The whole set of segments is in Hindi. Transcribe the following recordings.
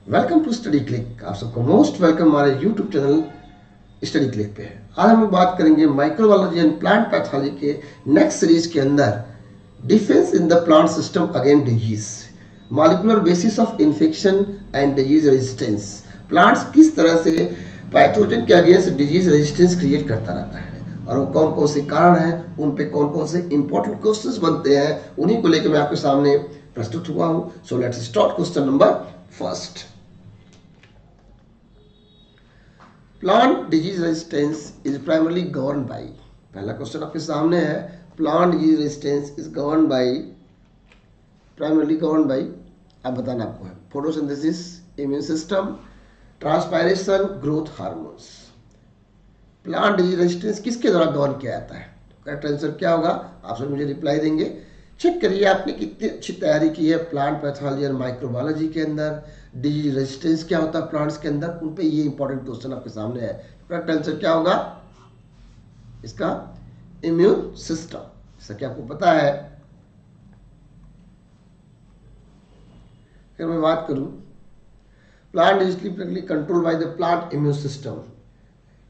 Welcome to study click. आप सबको मोस्ट वेलकम हमारे यूट्यूब चैनल स्टडी क्लिक पे है। आज हम लोग बात करेंगे माइक्रोबायोलॉजी एंड प्लांट पैथोलॉजी के नेक्स्ट सीरीज के अंदर defence in the plant system against disease, molecular basis of infection and disease resistance. Plants किस तरह से पैथोजन के अगेंस्ट डिजीज रेजिस्टेंस क्रिएट करता रहता है और वो कौन कौन से कारण हैं, उन पे कौन कौन से इंपॉर्टेंट क्वेश्चंस बनते हैं, उन्हीं को लेकर मैं आपके सामने प्रस्तुत हुआ हूं। So let's start question number first. Plant disease resistance is primarily govern by, पहला क्वेश्चन आपके सामने है, plant disease resistance is govern by, primarily govern by, अब बताना आपको है photosynthesis, immune system, transpiration, growth hormones. Plant disease resistance किसके द्वारा गवर्न किया जाता है? करेक्ट आंसर क्या होगा? आप सब मुझे रिप्लाई देंगे। चेक करिए आपने कितनी अच्छी तैयारी की है प्लांट पैथोलॉजी और माइक्रोबायोलॉजी के अंदर। डिजीज रेजिस्टेंस क्या होता है प्लांट्स के अंदर, उन पे ये इंपॉर्टेंट क्वेश्चन आपके सामने है। करेक्ट आंसर क्या होगा इसका? Immune system. जैसा कि आपको पता है, अगर मैं बात करूं plant disease control by the plant immune system,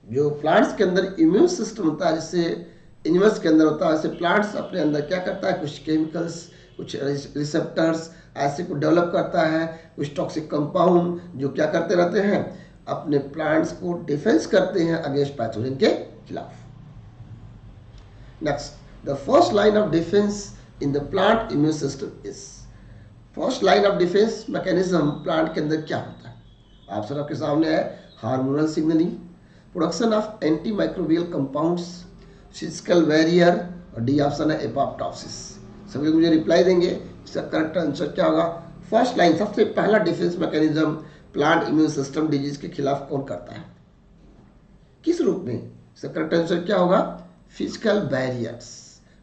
जो प्लांट्स के अंदर इम्यून सिस्टम होता है, जिससे एनिमल्स के अंदर होता है, जैसे प्लांट्स अपने अंदर क्या करता है, कुछ केमिकल्स, कुछ रिसेप्टर्स ऐसे को डेवलप करता है, कुछ टॉक्सिक कंपाउंड जो क्या करते रहते हैं, अपने प्लांट्स को डिफेंस करते हैं अगेंस्ट पैथोजन के खिलाफ। Next, the first line of defence in the plant immune system is, first line of defence mechanism plant के अंदर क्या होता है? आप सब आपके सामने है hormonal signalling, production of anti microbial compounds, physical barrier, और डी ऑप्शन है एपोप्टोसिस। सभी लोग मुझे रिप्लाई देंगे, इसका करेक्ट आंसर क्या होगा? फर्स्ट लाइन, सबसे पहला defence mechanism plant immune system disease के खिलाफ कौन करता है, किस रूप में? इसका करेक्ट आंसर क्या होगा? Physical barriers.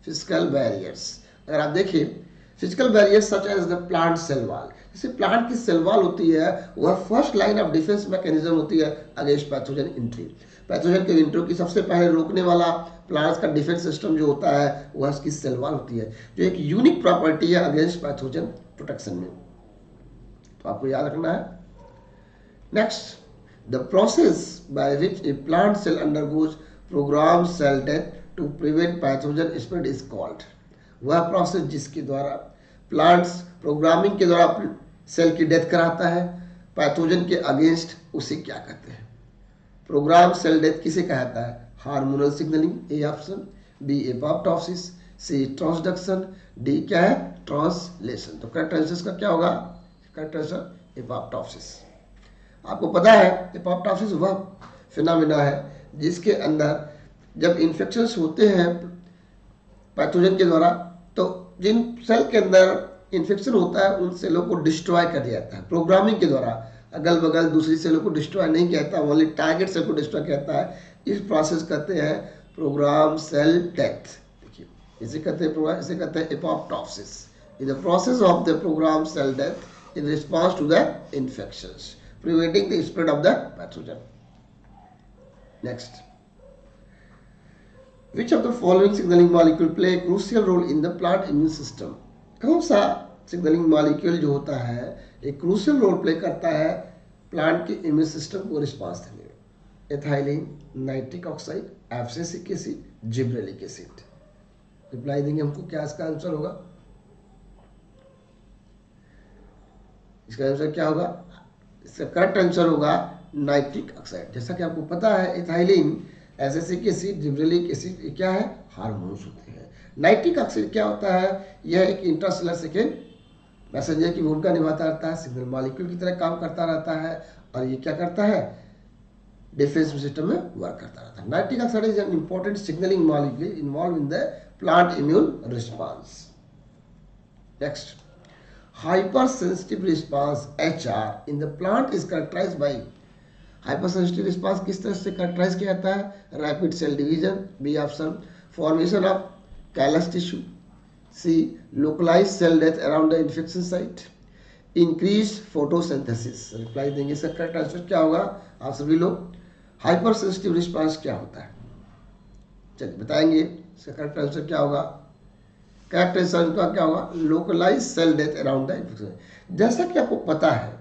फिजिकल बैरियर्स, अगर आप देखिए physical barriers such as the plant cell wall, जैसे प्लांट की सेल वॉल होती है, वह first line of defence mechanism होती है अगेंस्ट पैथोजन एंट्री। पैथोजन के एंट्री की सबसे पहले रोकने वाला प्लांट्स का डिफेंस सिस्टम जो होता है वह उसकी सेल वॉल होती है, जो एक यूनिक प्रॉपर्टी है अगेंस्ट पैथोजन प्रोटेक्शन में, तो आपको याद रखना है। Next, the process by which a plant cell undergoes program cell death to prevent pathogen spread is called, वह प्रोसेस जिसके द्वारा प्लांट्स प्रोग्रामिंग के द्वारा सेल की डेथ कराता है पैथोजन के अगेंस्ट, उसे क्या कहते हैं? प्रोग्राम सेल डेथ किसे कहता है? Hormonal signalling, a option, b apoptosis, c transduction, d क्या है? ट्रांसलेशन। तो करेक्ट आंसर का क्या होगा? Correct answer apoptosis. आपको पता है एपोप्टोसिस वह फिनोमेना है जिसके अंदर जब इन्फेक्शंस होते हैं पैथोजन के द्वारा, तो जिन सेल के अंदर इन्फेक्शन होता है उन सेलों को डिस्ट्रॉय कर दिया जाता है प्रोग्रामिंग के द्वारा। अगल बगल दूसरी सेलों को डिस्ट्रॉय नहीं कहता, ओनली टारगेट सेल को डिस्ट्रॉय कहता है। इस प्रोसेस कहते हैं प्रोग्राम सेल डेथ। देखिए इसे कहते हैं, इसे कहते हैं apoptosis. Is the process of the program cell death in response to the infections preventing the spread of the pathogen. Next, Which of the following signaling molecule play a crucial role in the plant immune system? कौन सा सिग्नलिंग मॉलिक्यूल जो होता है एक क्रूशियल रोल प्ले करता है प्लांट के इम्यून सिस्टम को रिस्पांस देने में? Ethylene, nitric oxide, abscisic acid, gibberellic acid. Reply देंगे हमको, क्या इसका आंसर होगा? इसका आंसर क्या होगा? इसका करेक्ट आंसर होगा नाइट्रिक ऑक्साइड। जैसा कि आपको पता है ethylene, abscisic acid, gibberellic acid क्या है? हार्मोन्स होते हैं। नाइट्रिक ऑक्साइड क्या होता है? यह एक इंट्रासेलुलर सेकेंड मैसेंजर की भूमिका निभाता रहता है, सिग्नल मॉलिक्यूल की तरह काम करता रहता है, और ये क्या करता है? डिफेंस सिस्टम में वर्क करता रहता है। Nitric oxide is an important signalling molecule involve in the plant immune response. Next, hypersensitive response HR in the plant is characterized by, hypersensitive response किस तरह से कैरेक्टराइज किया जाता है? Rapid cell division, b option, formation of callus tissue, c localize cell death around the infection site, increase photosynthesis. Reply देंगे, इसका करेक्ट आंसर क्या होगा? आप सभी लोग, हाइपर सेंसिटिव रिस्पांस क्या होता है? चलिए बताएंगे, इसका करेक्ट आंसर क्या होगा? करेक्ट आंसर का क्या होगा? Localize cell death around the infection. जैसा कि आपको पता है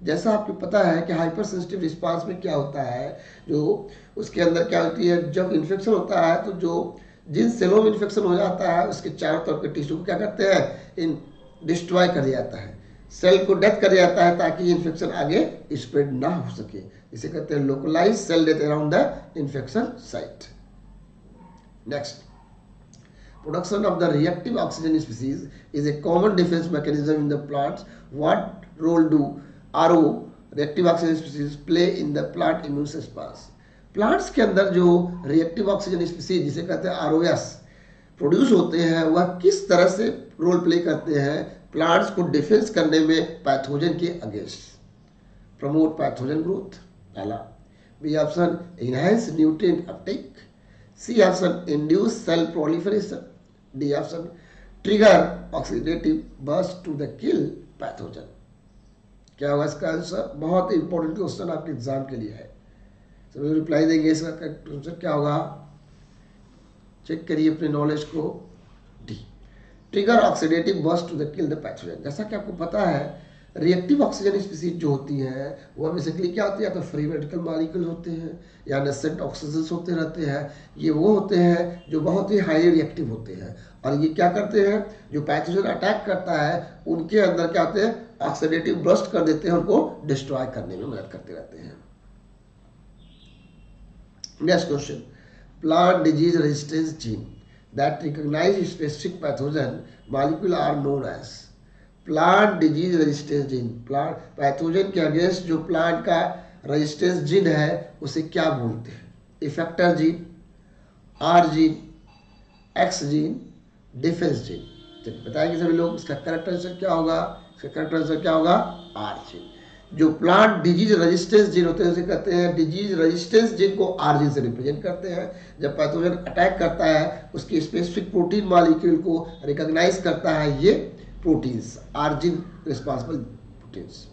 जैसा आपको पता है कि हाइपर सेंसिटिव रिस्पांस में क्या होता है, जो उसके अंदर क्या होती है, जब इन्फेक्शन होता है तो जो जिन सेलों में इन्फेक्शन हो जाता है उसके चारों तरफ के टिश्यू को क्या करते हैं, इन डिस्ट्रॉय कर दिया जाता है, सेल को डेथ कर दिया जाता है ताकि इन्फेक्शन आगे स्प्रेड ना हो सके। इसे कहते हैं localize cell death around the infection site. Next, production of the reactive oxygen species is a common defense mechanism in the plants. What role do RO reactive oxygen species play in the plant immune response? Plants के अंदर जो रिएक्टिव ऑक्सीजन स्पीसीज जिसे कहते हैं ROS प्रोड्यूस होते हैं वह किस तरह से रोल प्ले करते हैं प्लांट्स को डिफेंस करने में पैथोजन के अगेंस्ट? प्रमोट पैथोजन ग्रोथ, पहला। B option enhance nutrient uptake, C option induce cell proliferation, D option trigger oxidative burst to the kill pathogen. क्या होगा इसका आंसर? बहुत इंपॉर्टेंट क्वेश्चन आपके एग्जाम के लिए है, सभी रिप्लाई देंगे। इसका आंसर क्या होगा, चेक करिए अपने नॉलेज को। D, trigger oxidative burst to the kill the pathogen. जैसा कि आपको पता है रिएक्टिव ऑक्सीजन स्पीसीज जो होती हैं वह बेसिकली क्या होती है, या तो फ्री रेडिकल मॉलिक्यूल होते हैं या नेसेंट ऑक्सीजन होते रहते हैं। ये वो होते हैं जो बहुत ही हाईली रिएक्टिव होते हैं और ये क्या करते हैं, जो पैथोजन अटैक करता है उनके अंदर क्या होते हैं, ऑक्सीडेटिव बर्स्ट कर देते हैं, उनको डिस्ट्रॉय करने में मदद करते रहते हैं। Next question, plant disease resistance gene that recognise specific pathogen molecule are known as. Plant disease resistance gene, plant pathogen के अगेंस्ट जो प्लांट का रेजिस्टेंस जीन है उसे क्या बोलते हैं? Effector gene, R gene, X gene, defence gene. चलिए बताएंगे सभी लोग, इसका करेक्ट आंसर क्या होगा? इसका करेक्ट आंसर क्या होगा? R gene. जो प्लांट डिजीज रेजिस्टेंस जीन होते हैं उसे कहते हैं डिजीज रेजिस्टेंस जीन को आर जीन से रिप्रेजेंट करते हैं। जब पैथोजन अटैक करता है उसकी स्पेसिफिक प्रोटीन मॉलिक्यूल को रिकॉग्नाइज करता है ये proteins, R gene responsible proteins.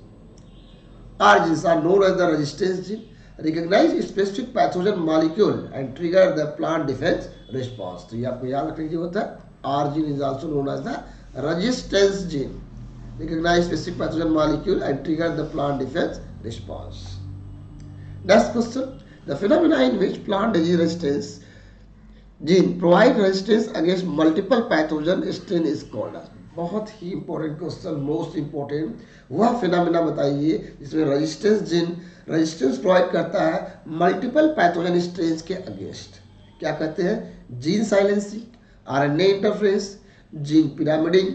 R genes are known as the resistance gene, recognize specific pathogen molecule and trigger the plant defense response। तो ये आपको याद रखने की जरूरत है। R gene is also known as the resistance gene, recognize specific pathogen molecule and trigger the plant defense response। Next question, the phenomena in which plant disease resistance gene provide resistance against multiple pathogen strain is called as। बहुत ही इंपॉर्टेंट क्वेश्चन, मोस्ट इंपॉर्टेंट। वह फिनोमेना बताइए जिसमें रेजिस्टेंस जीन रेजिस्टेंस प्रोवाइड करता है मल्टीपल पैथोजन स्ट्रेन्स के अगेंस्ट। क्या कहते हैं? Gene silencing, RNA interference, gene pyramiding,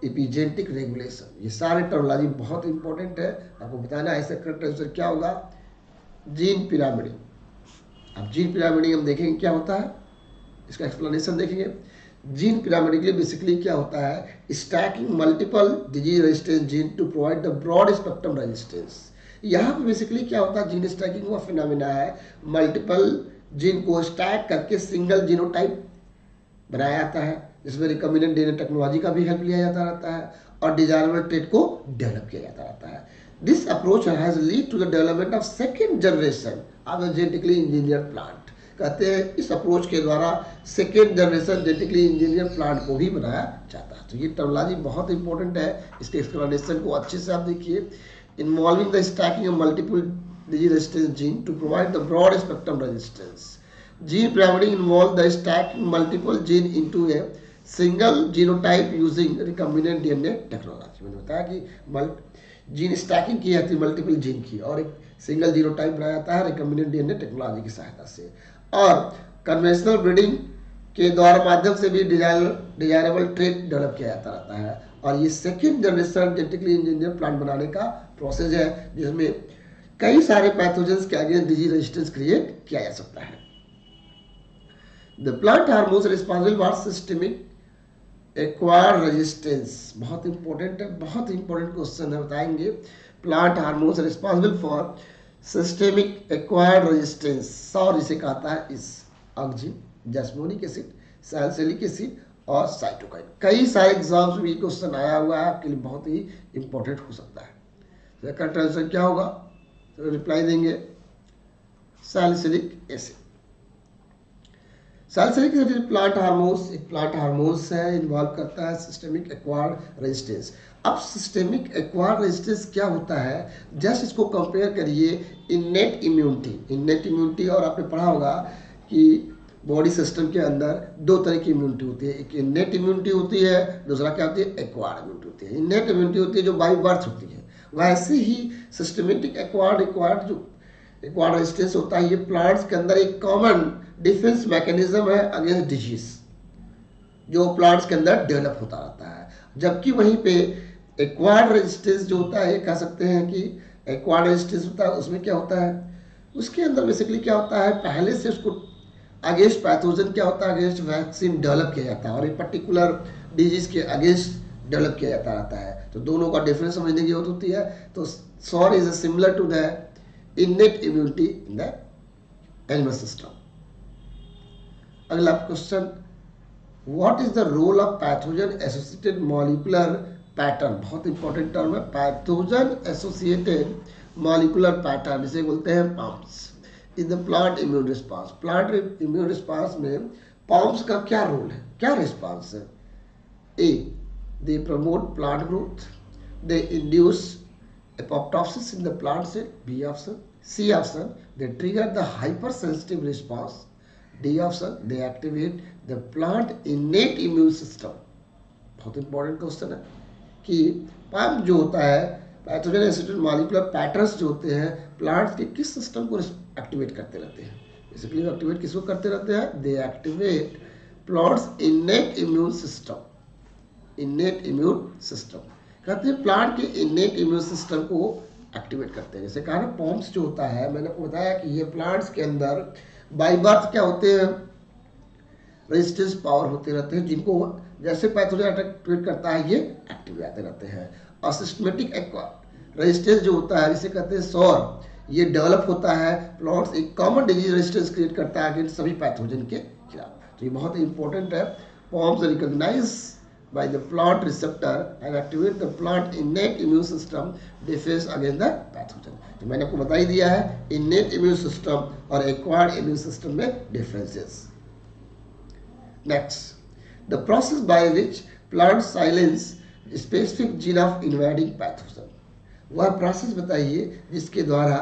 epigenetic regulation. ये सारे टर्मोलॉजी बहुत इंपॉर्टेंट है, आपको बताना है इसका करेक्ट आंसर क्या होगा? Gene pyramiding. अब जीन पिरामिडिंग हम देखेंगे क्या होता है, इसका एक्सप्लेनेशन देखेंगे। जीन पिरामिडिकली बेसिकली क्या होता है, stacking multiple disease resistance gene to provide the broad spectrum resistance. यहाँ पे बेसिकली क्या होता है, जीन स्टैकिंग हुआ फिनोमिना है, मल्टीपल जीन को स्टैक करके सिंगल जीनोटाइप बनाया जाता है, जिसमें रिकॉम्बिनेंट डीएनए टेक्नोलॉजी का भी हेल्प लिया जाता रहता है और डिजायरेबल ट्रेट को डेवलप किया जाता रहता है। This approach has lead to the development of second generation of the genetically engineered plant. कहते हैं इस अप्रोच के द्वारा second generation genetically engineered plant को भी बनाया जाता है। तो ये टर्मोलॉजी बहुत इंपॉर्टेंट है, इसके एक्सप्लेनेशन को अच्छे से आप देखिए। Involving the stacking of multiple disease resistance gene to provide the broad spectrum resistance. Gene pyramiding involve the stacking multiple gene into a single genotype using recombinant DNA technology. मैंने बताया कि जीन स्टैकिंग की जाती है मल्टीपल जीन की और एक सिंगल जीनोटाइप बनाया जाता है रिकॉम्बिनेंट डीएनए टेक्नोलॉजी की सहायता से। और कन्वेंशनल ब्रीडिंग के द्वारा माध्यम से भी डिजायरेबल ट्रेट डेवलप किया जाता रहता है। और ये second generation genetically engineered plant बनाने का प्रोसेस है जिसमें कई सारे पैथोजेंस के अगेंस्ट डिजीज रेजिस्टेंस क्रिएट किया जा सकता है। The plant hormones responsible for systemic acquired resistance. बहुत इंपॉर्टेंट है, बहुत इंपॉर्टेंट क्वेश्चन है, बताएंगे। Plant hormones responsible for systemic acquired resistance, और इसे कहता है इस ऑक्जिन, जैस्मोनिक एसिड, सैलिसिलिक एसिड और साइटोकाइन। कई सारे एग्जाम्स में क्वेश्चन आया हुआ है, आपके लिए बहुत ही इंपॉर्टेंट हो सकता है। करेक्ट आंसर क्या होगा, तो रिप्लाई देंगे salicylic acid. Salicylic plant hormones एक प्लांट हार्मोन्स है, इन्वॉल्व करता है सिस्टेमिक एक्वायर्ड रेजिस्टेंस। अब सिस्टेमिक एक्वायर्ड रेजिस्टेंस क्या होता है, जस्ट इसको कंपेयर करिए इन्नेट इम्यूनिटी। इन्नेट इम्यूनिटी, और आपने पढ़ा होगा कि बॉडी सिस्टम के अंदर दो तरह की इम्यूनिटी होती है, एक इन्नेट इम्यूनिटी होती है, दूसरा क्या होती है, एक्वायर्ड इम्यूनिटी होती है। इन्नेट इम्यूनिटी होती है जो बाय बर्थ होती है, वैसे ही सिस्टमेटिक एक्वायर्ड जो एक्वायर्ड रेजिस्टेंस होता है, ये प्लांट्स के अंदर एक कॉमन डिफेंस मैकेनिज्म है अगेंस्ट डिजीज, जो प्लांट्स के अंदर डेवलप होता रहता है। जबकि वहीं पे एक्वायर्ड रेजिस्टेंस जो होता है, कह सकते हैं कि एक्वायर्ड रेजिस्टेंस होता है, उसमें क्या होता है, उसके अंदर बेसिकली क्या होता है, पहले से उसको अगेंस्ट पैथोजन क्या होता है, अगेंस्ट वैक्सीन डेवलप किया जाता है, और एक पर्टिकुलर डिजीज के अगेंस्ट डेवलप किया जाता रहता है। तो दोनों का डिफरेंस समझने की जरूरत होती है। तो SAR is similar to the innate immunity in the animal system. अगला question, what is the role of pathogen associated molecular pattern. बहुत इंपॉर्टेंट टर्म है, पैथोजन एसोसिएटेड मॉलिक्यूलर पैटर्न, इसे बोलते हैं PAMPs in the plant immune response. Plant immune response में पम्प्स का क्या रोल है, क्या रिस्पांस है। A, they promote plant growth, they induce apoptosis in the plant cell, B option. C option, they trigger the hypersensitive response. D option, they activate the plant innate immune system. बहुत इंपॉर्टेंट क्वेश्चन है कि पंप जो होता है, पैथोजन एसोसिएटेड मॉलिक्यूलर पैटर्न्स जो होते हैं, प्लांट्स के किस सिस्टम को एक्टिवेट करते रहते हैं। बेसिकली एक्टिवेट किसको करते रहते हैं, they activate plants innate immune system. Innate immune system कहते हैं प्लांट के इन्नेट इम्यून सिस्टम को एक्टिवेट करते हैं। जैसे कहा ना, पॉम्प्स जो होता है, मैंने आपको बताया कि ये प्लांट्स के अंदर बाय बर्थ क्या होते हैं, रेजिस्टेंस पावर होते रहते हैं, जिनको जैसे पैथोजन एक्टिवेट करता है ये एक्टिव आते रहते हैं। और सिस्टमेटिक रेजिस्टेंस जो होता है, जिसे कहते हैं सौर, ये डेवलप होता है, प्लांट्स एक कॉमन डिजीज रेजिस्टेंस क्रिएट करता है अगेंस्ट सभी पैथोजन के खिलाफ। तो ये बहुत इंपॉर्टेंट है। पॉम्प्स recognise by the plant receptor and activate the plant innate immune system defense against the pathogen। तो मैंने आपको बता ही दिया है innate immune system और acquired immune system में differences। Next, the process by which plant silence specific gene of invading pathogen। वह प्रोसेस बताइए जिसके द्वारा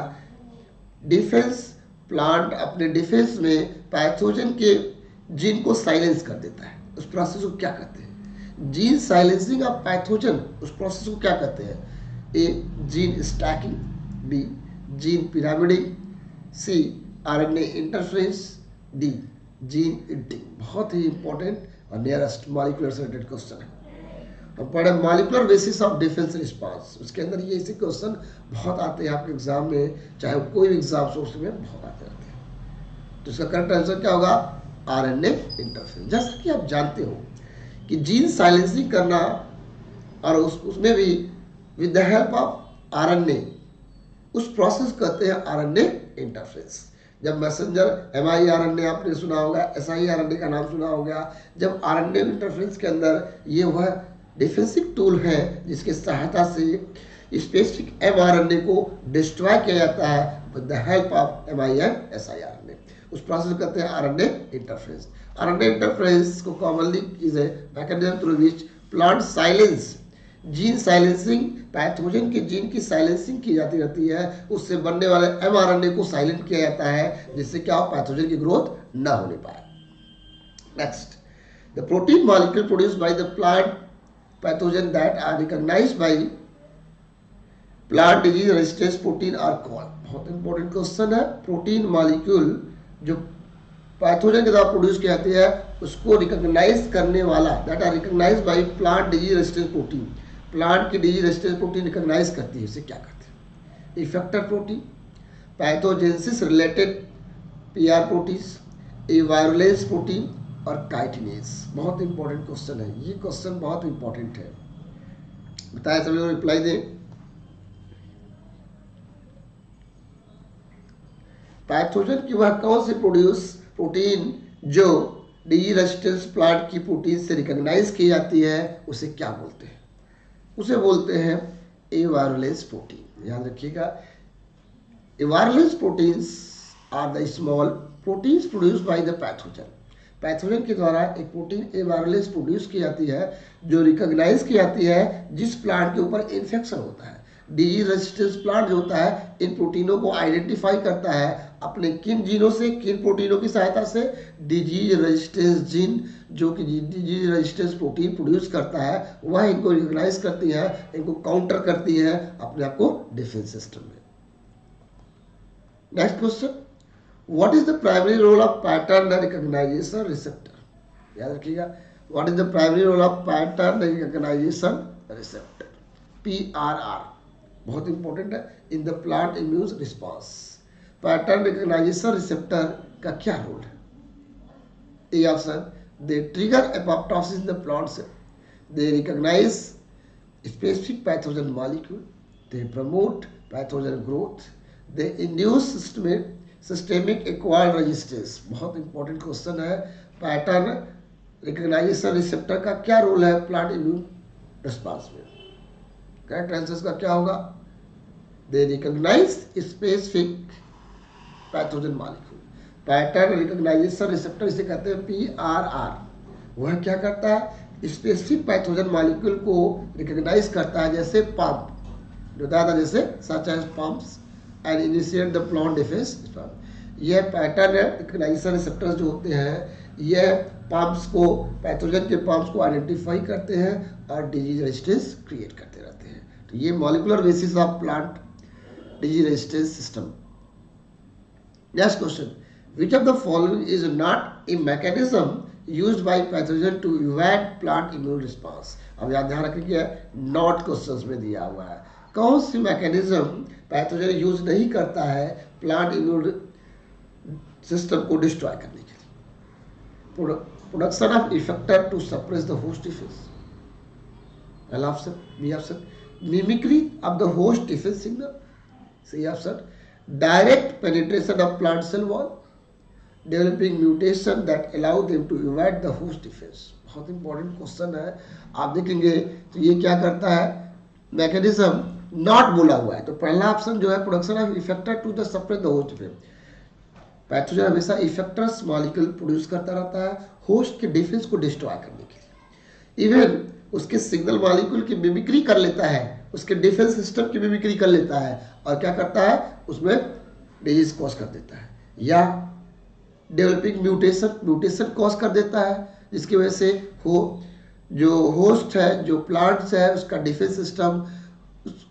डिफेंस प्लांट अपने डिफेंस में पैथोजन के जीन को साइलेंस कर देता है। उस प्रोसेस को क्या कहते हैं, जीन साइलेंसिंग ऑफ पैथोजन, उस प्रोसेस को क्या कहते हैं। A, gene stacking, B, gene pyramiding, C, RNA interference, D, gene editing. बहुत ही इंपॉर्टेंट और नियरेस्ट मॉलिक्यूलर से रिलेटेड क्वेश्चन है। हम पढ़े molecular basis of defence response, उसके अंदर ये ऐसे क्वेश्चन बहुत आते हैं आपके एग्जाम में, चाहे कोई भी एग्जाम सोर्स में बहुत आते रहते हैं। तो इसका करेक्ट आंसर क्या होगा, आरएनए इंटरफेरेंस। जैसा कि आप जानते हो कि जीन साइलेंसिंग करना और उसमें भी with the help of RNA, उस प्रोसेस कहते हैं आरएनए इंटरफेरेंस। जब मैसेंजर एमआईआरएनए आपने सुना होगा, एसआईआरएनए का नाम सुना होगा। जब आरएनए इंटरफेरेंस के अंदर ये वह डिफेंसिव टूल है जिसकी सहायता से स्पेसिफिक एमआरएनए को डिस्ट्रॉय किया जाता है विद द हेल्प ऑफ एमआईआर एसआईआरएनए, उस प्रोसेस कहते हैं आरएनए इंटरफेरेंस। आरएनए इंटरफेरेंस को commonly is a mechanism through which plant silence, gene silencing, pathogen के जीन की साइलेंसिंग की जाती रहती है, उससे बनने वाले एमआरएनए को साइलेंट किया जाता है, जिससे क्या हो, पैथोजन की ग्रोथ ना होने पाए। Next, the protein molecule produced by the plant pathogen that are recognised by plant disease resistance protein are called. बहुत इंपॉर्टेंट क्वेश्चन है। प्रोटीन मॉलिक्यूल जो पैथोजन के द्वारा प्रोड्यूस किया जाती है, उसको रिकॉग्नाइज करने वाला, that are recognised by plant disease resistance protein, plant की डिजीज रेजिस्टेंस प्रोटीन रिकॉग्नाइज करती है, इसे क्या कहते हैं, effector protein, pathogenesis related PR proteins, avirulence protein और काइटिनेज। बहुत इंपॉर्टेंट क्वेश्चन है, ये क्वेश्चन बहुत इंपॉर्टेंट है, बताया सभी लोग रिप्लाई दें। पैथोजन की वह कौन सी प्रोटीन जो डिजीज रेजिस्टेंस प्लांट की प्रोटीन से रिकॉग्नाइज की जाती है, उसे क्या बोलते हैं, उसे बोलते हैं ए वायरुलेंस प्रोटीन। याद रखिएगा, avirulence proteins are the small proteins produced by the pathogen. Pathogen के द्वारा एक प्रोटीन एवायरलेस प्रोड्यूस की जाती है जो रिकॉग्नाइज की जाती है जिस प्लांट के ऊपर इन्फेक्शन होता है। डिजीज रेजिस्टेंस प्लांट जो होता है इन प्रोटीनों को आइडेंटिफाई करता है अपने किन जीनों से, किन प्रोटीनों की सहायता से, डिजीज रेजिस्टेंस जीन जो कि डिजीज रेजिस्टेंस प्रोटीन प्रोड्यूस करता है वह इनको रिकॉग्नाइज करती है, इनको काउंटर करती है अपने आप को डिफेंस सिस्टम में। Next question, what is the primary role of pattern recognition receptor? याद रखिएगा, what is the primary role of pattern recognition receptor, PRR, बहुत इंपॉर्टेंट है in the plant immune response. Pattern recognition receptor का क्या रोल है? A option, they trigger apoptosis in the plant cell, they recognise specific pathogen molecule, they promote pathogen growth, they induce systemic acquired resistance. बहुत इंपॉर्टेंट क्वेश्चन है, पैटर्न रिकॉग्नाइजेशन रिसेप्टर का क्या रोल है प्लांट इम्यून रिस्पॉन्स में? करेक्ट आंसर का क्या होगा? They recognise specific pathogen molecule. Pattern recognition receptor इसे कहते हैं PRR। वह क्या करता है? स्पेसिफिक पैथोजन मॉलिक्यूल को रिकॉग्नाइज करता है, जैसे पंप जो दादा जैसे such as PAMPs and initiate the plant defence. यह पैटर्न रिकॉग्नाइजेशन रिसेप्टर्स जो होते हैं यह पंप्स को, पैथोजन के पंप्स को आइडेंटिफाई करते हैं और डिजीज रेजिस्टेंस क्रिएट करते रहते हैं। तो ये molecular basis of plant disease resistance system. Next question, which of the following is not a mechanism used by pathogen to evade plant immune response? अब यहाँ ध्यान रखिए नॉट क्वेश्चंस में दिया हुआ है, कौन सी मैकेनिज्म पैथोजन यूज नहीं करता है प्लांट इम्यून सिस्टम को डिस्ट्रॉय करने के लिए? Production of effector to suppress the host defence, पहला option. B option, mimicry of the host defence signal. C option, direct penetration of plant cell wall, developing mutation that allow them to evade the host defence. बहुत इंपॉर्टेंट क्वेश्चन है, आप देखेंगे तो ये क्या करता है, मैकेनिज्म नॉट बोला हुआ है, तो पहला ऑप्शन जो है production of effector to the suppress the host defence. Pathogen हमेशा इफेक्टर्स मॉलिक्यूल प्रोड्यूस करता रहता है होस्ट के डिफेंस को डिस्ट्रॉय करने के लिए। इवन उसके सिग्नल मॉलिक्यूल की मिमिक्री कर लेता है, उसके डिफेंस सिस्टम की मिमिक्री कर लेता है और क्या करता है, उसमें डिजीज कॉज कर देता है, या डेवलपिंग म्यूटेशन कॉज कर देता है, जिसकी वजह से जो होस्ट है, जो प्लांट्स है, उसका डिफेंस सिस्टम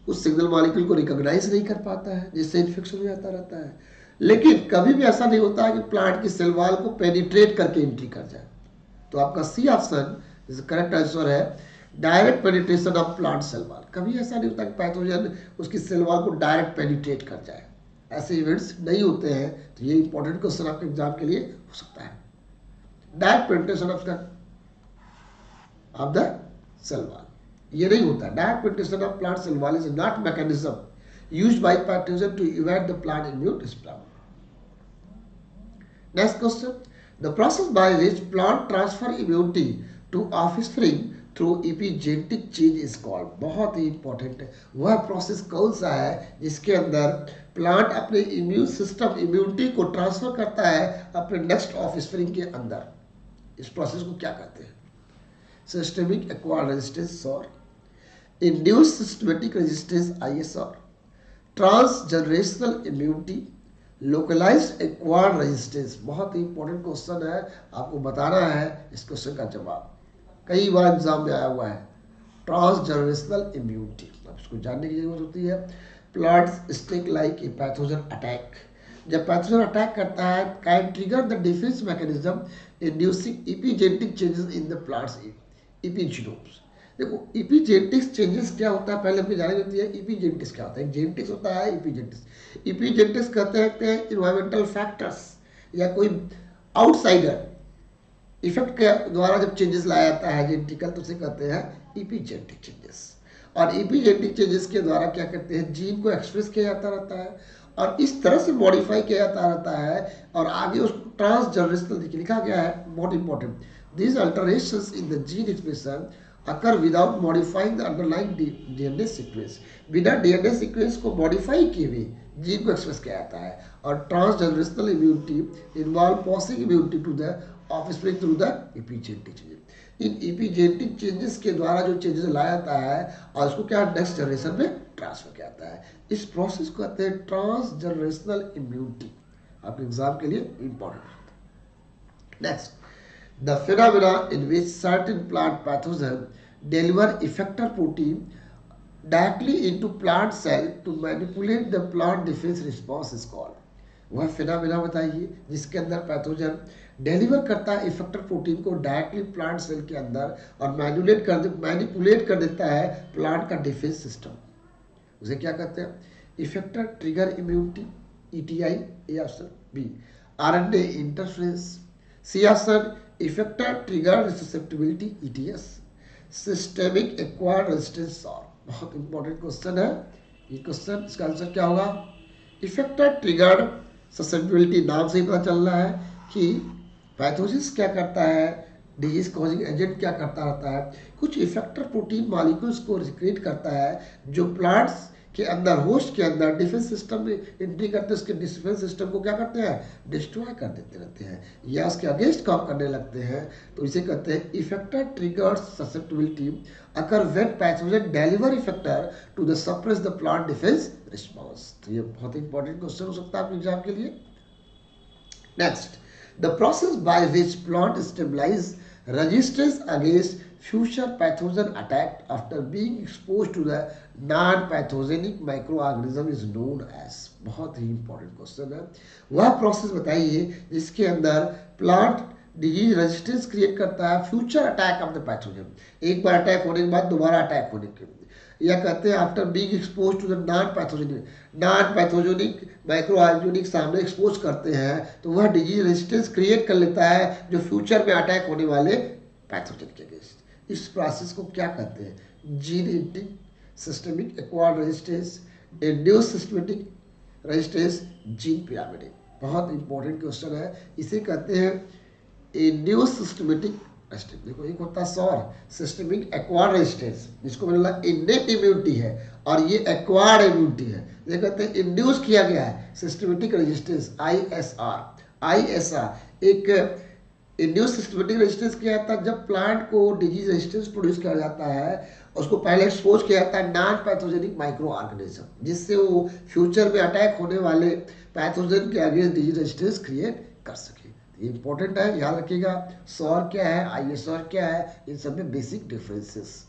उस सिग्नल मॉलिक्यूल को रिकॉग्नाइज नहीं कर पाता है, जिससे इन्फेक्शन हो जाता रहता है। लेकिन कभी भी ऐसा नहीं होता है कि प्लांट की सेल वॉल को पेनिट्रेट करके एंट्री कर जाए। तो आपका सी ऑप्शन करेक्ट आंसर है, direct penetration of plant cell wall. कभी ऐसा नहीं होता कि पैथोजन उसकी सेल वॉल को डायरेक्ट पेनिट्रेट कर जाए, ऐसे इवेंट्स नहीं होते हैं। तो ये इंपॉर्टेंट क्वेश्चन आपके एग्जाम के लिए हो सकता है। Direct penetration of the cell wall, ये नहीं होता। Direct penetration of plant cell wall is not mechanism used by pathogen to evade the plant immune response. Next question, the process by which plant transfer immunity to offspring through epigenetic change is called। बहुत ही इंपॉर्टेंट है, वह प्रोसेस कौन सा है जिसके अंदर प्लांट अपने इम्यून सिस्टम इम्यूनिटी को ट्रांसफर करता है अपने नेक्स्ट ऑफस्प्रिंग के अंदर। इस प्रोसेस को क्या कहते हैं? सिस्टेमिक एक्वायर्ड रेजिस्टेंस और induce systematic resistance ISR, transgenerational immunity, localised acquired resistance. बहुत ही इंपॉर्टेंट क्वेश्चन है, आपको बताना है इस क्वेश्चन का जवाब, कई बार एग्जाम में आया हुआ है। ट्रांसजनरेशनल इम्यूनिटी, अब इसको जानने की जरूरत होती है। Plants stake like a pathogen attack, जब पैथोजन अटैक करता है can trigger the defence mechanism inducing epigenetic changes in the plants epigenomes. देखो एपिजेनेटिक्स चेंजेस क्या होता है पहले हमें जाननी होती है। एपिजेनेटिक्स क्या होता है? जेनेटिक्स होता है एपिजेनेटिक्स। एपिजेनेटिक्स कहते हैं इन्वायरमेंटल फैक्टर्स या कोई आउटसाइडर इफेक्ट के द्वारा जब चेंजेस लाया जाता है जेनेटिकल, तो उसे कहते हैं एपिजेनेटिक चेंजेस। और एपिजेनेटिक चेंजेस के द्वारा क्या करते हैं, जीन को एक्सप्रेस किया जाता रहता है और इस तरह से मॉडिफाई किया जाता रहता है और आगे उसको ट्रांसजनरेशनल लिखा गया है, बहुत important. These alterations in the gene expression occur without modifying the underlying DNA sequence। बिना DNA सीक्वेंस को मॉडिफाई किए हुए जीन को एक्सप्रेस किया जाता है। और transgenerational immunity involve passing immunity to the offspring through the epigenetic changes. इन इपीजेनेटिक चेंजेस के द्वारा जो चेंजेस लाया जाता है और उसको क्या नेक्स्ट जनरेशन में ट्रांसफर किया जाता है। इस प्रोसेस को कहते हैं ट्रांस जनरेशनल इम्यूनिटी। आपके एग्जाम के लिए important. Next, the phenomena in which certain plant pathogen deliver effector protein directly into plant cell to manipulate the plant defense response is called। वह फिनोमेना बताइए जिसके अंदर पैथोजन डिलीवर करता है इफेक्टर प्रोटीन को डायरेक्टली प्लांट सेल के अंदर और मैनिपुलेट कर देता है प्लांट का डिफेंस सिस्टम। उसे क्या कहते हैं? Effector trigger immunity, ETI. A option B, RNA interference. C option, effector trigger susceptibility, ETS. Systemic acquired resistance. और बहुत इंपॉर्टेंट क्वेश्चन है ये क्वेश्चन। इसका आंसर क्या होगा? Effector triggered susceptibility. नाम से ही पता चल रहा है कि पैथोजिस क्या करता है, डिजीज कॉजिंग एजेंट क्या करता रहता है, कुछ इफेक्टर प्रोटीन मॉलिक्यूल्स को रिक्रिएट करता है जो प्लांट्स के अंदर, होस्ट के अंदर डिफेंस सिस्टम में एंट्री करते हैं, उसके डिफेंस सिस्टम को क्या करते हैं? डिस्ट्रॉय कर देते रहते हैं या उसके अगेंस्ट काम करने लगते हैं। तो इसे कहते हैं effector triggered susceptibility occur when pathogen deliver effector to the suppress the plant defence response. तो ये बहुत इंपॉर्टेंट क्वेश्चन हो सकता है आपके एग्जाम के लिए। Next, the process by which plant stabilise resistance against future pathogen attack after being exposed to the non-pathogenic microorganism is known as। बहुत ही इंपॉर्टेंट क्वेश्चन है। वह प्रोसेस बताइए जिसके अंदर प्लांट डिजीज रेजिस्टेंस क्रिएट करता है future attack of the pathogen, एक बार अटैक होने के बाद दोबारा अटैक होने के, या कहते हैं after being expose to the non pathogenic micro organic सामने एक्सपोज करते हैं तो वह डिजीज रेजिस्टेंस क्रिएट कर लेता है जो फ्यूचर में अटैक होने वाले पैथोजन के अगेंस्ट। इस प्रोसेस को क्या कहते हैं? Gene editing, systemic acquired resistance, induce systematic resistance, gene pyramid. बहुत इंपॉर्टेंट क्वेश्चन है। इसे कहते हैं इंड्यूस सिस्टमेटिक रेजिस्टेंस। देखो एक होता है सौर सिस्टेमिक एक्वायर्ड रेजिस्टेंस, जिसको बोला इनेट इम्यूनिटी है और ये एक्वायर्ड इम्यूनिटी है। ये कहते हैं इंड्यूस किया गया है सिस्टमेटिक रेजिस्टेंस, आईएसआर। एक इंड्यूस सिस्टमेटिक रेजिस्टेंस किया जाता है जब प्लांट को डिजीज रेजिस्टेंस प्रोड्यूस किया जाता है, उसको पहले एक्सपोज किया जाता है नॉन पैथोजेनिक माइक्रो ऑर्गेनिज्म, जिससे वो फ्यूचर में अटैक होने वाले पैथोजन के अगेंस्ट डिजीज रेजिस्टेंस क्रिएट कर सके। इंपॉर्टेंट है, याद रखिएगा। सौर क्या है, आईएसआर क्या है, इन सब में basic differences.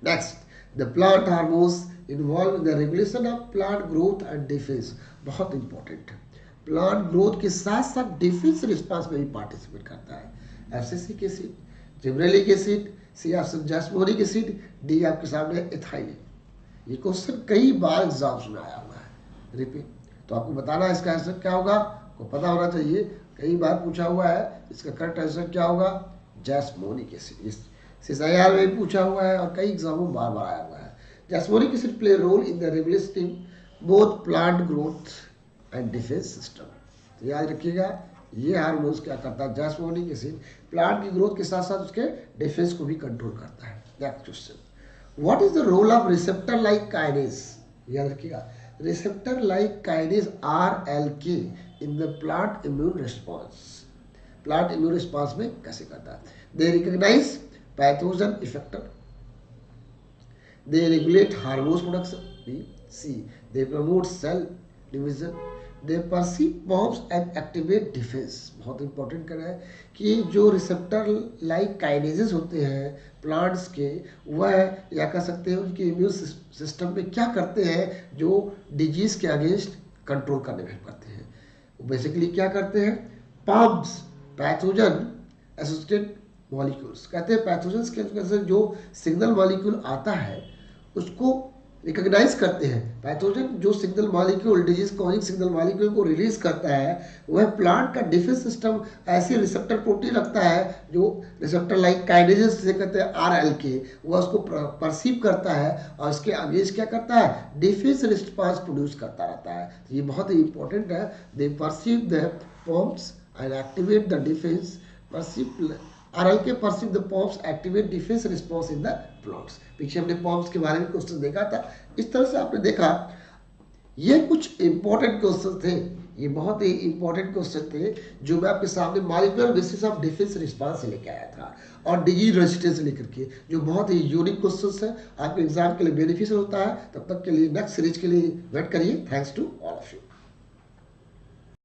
Next, the plant hormones involve in the regulation of plant growth and defence. बहुत इंपॉर्टेंट है। प्लांट ग्रोथ के साथ साथ डिफेंस रिस्पांस में भी पार्टिसिपेट करता है। Abscisic acid, gibberellic acid, C option jasmonic acid, D आपके सामने एथाइल। ये क्वेश्चन कई बार एग्जाम्स में आया हुआ है, रिपीट। तो आपको बताना है इसका आंसर क्या होगा, आपको पता होना चाहिए, कई बार पूछा हुआ है। इसका करेक्ट आंसर क्या होगा? जैस्मोनिक एसिड। सीएसआईआर में पूछा हुआ है और कई एग्जामों में बार बार आया हुआ है। Jasmonic acid play role in the regulating both plant growth and defence system. तो याद रखिएगा, ये हार्मोन्स क्या करता है? जैस्मोनिक एसिड प्लांट की ग्रोथ के साथ साथ उसके डिफेंस को भी कंट्रोल करता है। Next question, what is the role of receptor like kinase? याद रखिएगा, receptor like kinase RLK in the plant immune response. Plant immune response में कैसे करता है? They recognise pathogen effector, they regulate hormones production, B C they promote cell division, they perceive PAMPs and activate defence. बहुत इंपॉर्टेंट कर है कि जो रिसेप्टर लाइक काइनेजेस होते हैं प्लांट्स के, वह या कह सकते हैं उनके इम्यून सिस्टम में क्या करते हैं जो डिजीज के अगेंस्ट कंट्रोल करने में हेल्प करते हैं। बेसिकली क्या करते हैं? Pumps pathogen associated molecules. कहते हैं पैथोजन के अंदर जो सिग्नल मॉलिक्यूल आता है उसको रिकॉग्नाइज करते हैं। पैथोजन जो signal molecule, disease causing signal molecule को रिलीज करता है, वह प्लांट का डिफेंस सिस्टम ऐसे रिसेप्टर प्रोटीन रखता है जो रिसेप्टर लाइक काइनेजेस जिसे कहते हैं आरएलके, वह उसको परसीव करता है और इसके अगेंस्ट क्या करता है? डिफेंस रिस्पांस प्रोड्यूस करता रहता है। तो ये बहुत ही इंपॉर्टेंट है। They perceive the pumps and activate the defence, perceive RLK perceive the pumps activate defence response in the plants. पीछे हमने पॉम्प्स के बारे में क्वेश्चन देखा था। इस तरह से आपने देखा ये कुछ इंपॉर्टेंट क्वेश्चन थे ये बहुत ही इंपॉर्टेंट क्वेश्चन थे जो मैं आपके सामने molecular basis of defence response से लेके आया था और डिग्री रेजिस्टेंस लेकर के, जो बहुत ही यूनिक क्वेश्चंस है, आपके एग्जाम के लिए बेनिफिशियल होता है। तब तक के लिए नेक्स्ट सीरीज के लिए वेट करिए। Thanks to all of you.